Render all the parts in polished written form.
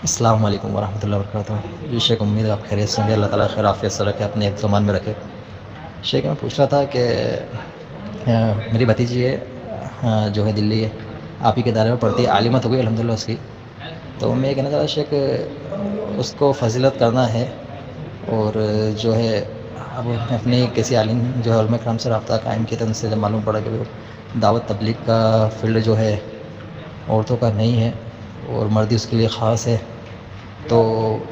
السلام علیکم ورحمۃ اللہ وبرکاتہ۔ جی شیخ، امید ہے آپ خیریت سے ہوں گے، اللہ تعالیٰ خیر عافیت سے رکھے، اپنے ایک زمان میں رکھے۔ شیخ میں پوچھ رہا تھا کہ میری بھتیجی ہے جو ہے دلی ہے، آپ ہی کے دائرے میں پڑھتی ہے، عالمت ہو گئی الحمدللہ اس کی۔ تو میں یہ کہنا چاہتا شیخ، اس کو فضیلت کرنا ہے، اور جو ہے اب اپنے کسی عالم جو ہے علماء کرام سے رابطہ قائم کیا تھا، ان سے جب معلوم پڑا کہ وہ دعوت تبلیغ کا فیلڈ جو ہے عورتوں کا نہیں ہے اور مردی اس کے لیے خاص ہے، تو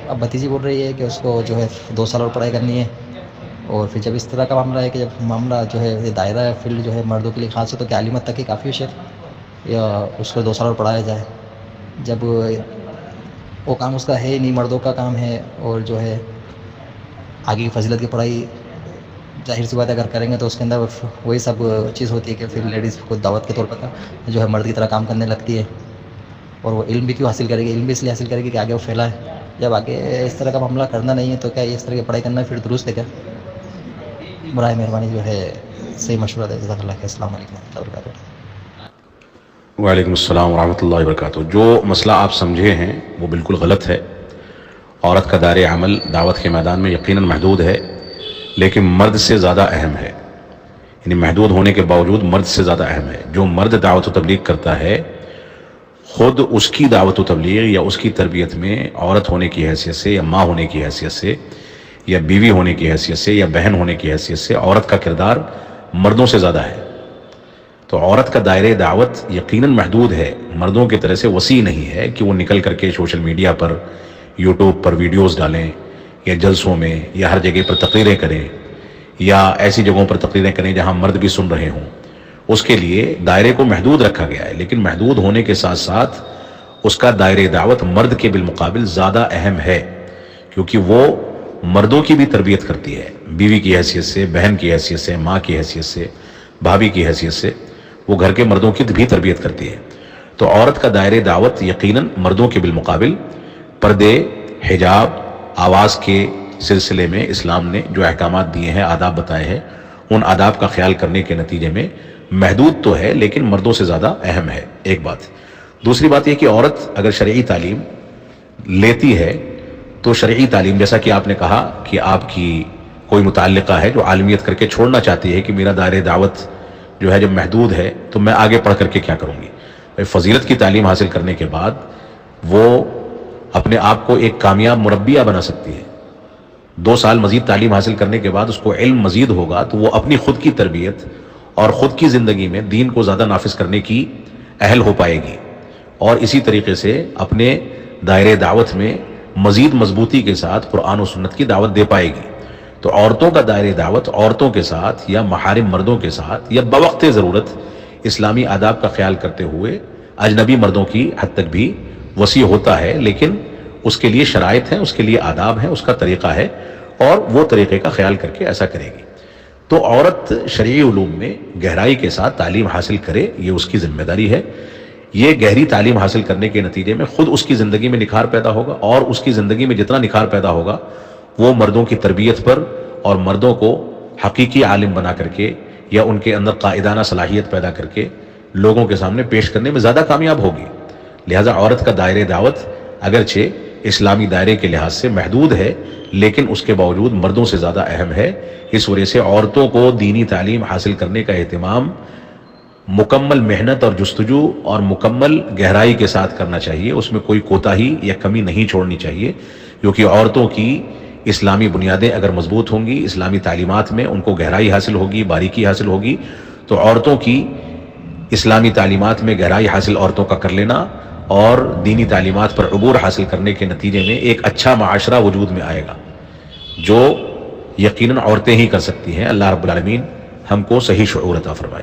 اب بھتیجی بول رہی ہے کہ اس کو جو ہے 2 سال اور پڑھائی کرنی ہے، اور پھر جب اس طرح کا معاملہ ہے کہ جب معاملہ جو ہے یہ دائرہ فیلڈ جو ہے مردوں کے لیے خاص ہے، تو کیا عالمت تک ہی کافی ہے شیخ، یا اس کو 2 سال اور پڑھایا جائے؟ جب وہ کام اس کا ہے ہی نہیں، مردوں کا کام ہے، اور جو ہے آگے کی فضیلت کی پڑھائی ظاہر سی بات ہے اگر کریں گے تو اس کے اندر وہی سب چیز ہوتی ہے کہ پھر لیڈیز کو دعوت کے طور پر جو ہے مرد کی طرح کام کرنے لگتی ہے، اور وہ علم بھی کیوں حاصل کرے گی؟ علم بھی اس لیے حاصل کرے گی کہ آگے وہ پھیلا ہے۔ جب آگے اس طرح کا معاملہ کرنا نہیں ہے تو کیا اس طرح کی پڑھائی کرنا پھر درست ہے کیا؟ برائے مہربانی جو ہے صحیح مشورہ دے، جزاک اللہ خیر۔ السلام علیکم ورحمۃ اللہ وبرکاتہ۔ وعلیکم السلام ورحمۃ اللہ وبرکاتہ۔ جو مسئلہ آپ سمجھے ہیں وہ بالکل غلط ہے۔ عورت کا دائرۂ عمل دعوت کے میدان میں یقیناً محدود ہے، لیکن مرد سے زیادہ اہم ہے، یعنی محدود ہونے کے باوجود مرد سے زیادہ اہم ہے۔ جو مرد دعوت و تبلیغ کرتا ہے، خود اس کی دعوت و تبلیغ یا اس کی تربیت میں عورت ہونے کی حیثیت سے یا ماں ہونے کی حیثیت سے یا بیوی ہونے کی حیثیت سے یا بہن ہونے کی حیثیت سے عورت کا کردار مردوں سے زیادہ ہے۔ تو عورت کا دائرۂ دعوت یقیناً محدود ہے، مردوں کی طرح سے وسیع نہیں ہے کہ وہ نکل کر کے سوشل میڈیا پر، یوٹیوب پر ویڈیوز ڈالیں یا جلسوں میں یا ہر جگہ پر تقریریں کریں یا ایسی جگہوں پر تقریریں کریں جہاں مرد بھی سن رہے ہوں۔ اس کے لیے دائرے کو محدود رکھا گیا ہے، لیکن محدود ہونے کے ساتھ ساتھ اس کا دائرۂ دعوت مرد کے بالمقابل زیادہ اہم ہے، کیونکہ وہ مردوں کی بھی تربیت کرتی ہے، بیوی کی حیثیت سے، بہن کی حیثیت سے، ماں کی حیثیت سے، بھابھی کی حیثیت سے وہ گھر کے مردوں کی بھی تربیت کرتی ہے۔ تو عورت کا دائرۂ دعوت یقیناً مردوں کے بالمقابل پردے، حجاب، آواز کے سلسلے میں اسلام نے جو احکامات دیے ہیں، آداب بتائے ہیں، ان آداب کا خیال کرنے کے نتیجے میں محدود تو ہے لیکن مردوں سے زیادہ اہم ہے، ایک بات۔ دوسری بات یہ کہ عورت اگر شرعی تعلیم لیتی ہے تو شرعی تعلیم، جیسا کہ آپ نے کہا کہ آپ کی کوئی متعلقہ ہے جو عالمیت کر کے چھوڑنا چاہتی ہے کہ میرا دائرۂ دعوت جو ہے جب محدود ہے تو میں آگے پڑھ کر کے کیا کروں گی؟ فضیلت کی تعلیم حاصل کرنے کے بعد وہ اپنے آپ کو ایک کامیاب مربیہ بنا سکتی ہے۔ 2 سال مزید تعلیم حاصل کرنے کے بعد اس کو علم مزید ہوگا تو وہ اپنی خود کی تربیت اور خود کی زندگی میں دین کو زیادہ نافذ کرنے کی اہل ہو پائے گی، اور اسی طریقے سے اپنے دائرۂ دعوت میں مزید مضبوطی کے ساتھ قرآن و سنت کی دعوت دے پائے گی۔ تو عورتوں کا دائرۂ دعوت عورتوں کے ساتھ یا محارم مردوں کے ساتھ یا بوقت ضرورت اسلامی آداب کا خیال کرتے ہوئے اجنبی مردوں کی حد تک بھی وسیع ہوتا ہے، لیکن اس کے لیے شرائط ہیں، اس کے لیے آداب ہیں، اس کا طریقہ ہے، اور وہ طریقے کا خیال کر کے ایسا کرے گی۔ تو عورت شرعی علوم میں گہرائی کے ساتھ تعلیم حاصل کرے، یہ اس کی ذمہ داری ہے۔ یہ گہری تعلیم حاصل کرنے کے نتیجے میں خود اس کی زندگی میں نکھار پیدا ہوگا، اور اس کی زندگی میں جتنا نکھار پیدا ہوگا وہ مردوں کی تربیت پر اور مردوں کو حقیقی عالم بنا کر کے یا ان کے اندر قائدانہ صلاحیت پیدا کر کے لوگوں کے سامنے پیش کرنے میں زیادہ کامیاب ہوگی۔ لہٰذا عورت کا دائرۂ دعوت اگرچہ اسلامی دائرے کے لحاظ سے محدود ہے، لیکن اس کے باوجود مردوں سے زیادہ اہم ہے۔ اس وجہ سے عورتوں کو دینی تعلیم حاصل کرنے کا اہتمام مکمل محنت اور جستجو اور مکمل گہرائی کے ساتھ کرنا چاہیے، اس میں کوئی کوتاہی یا کمی نہیں چھوڑنی چاہیے، کیونکہ عورتوں کی اسلامی بنیادیں اگر مضبوط ہوں گی، اسلامی تعلیمات میں ان کو گہرائی حاصل ہوگی، باریکی حاصل ہوگی، تو عورتوں کی اسلامی تعلیمات میں گہرائی حاصل عورتوں کا کر لینا اور دینی تعلیمات پر عبور حاصل کرنے کے نتیجے میں ایک اچھا معاشرہ وجود میں آئے گا، جو یقیناً عورتیں ہی کر سکتی ہیں۔ اللہ رب العالمین ہم کو صحیح شعور عطا فرمائے۔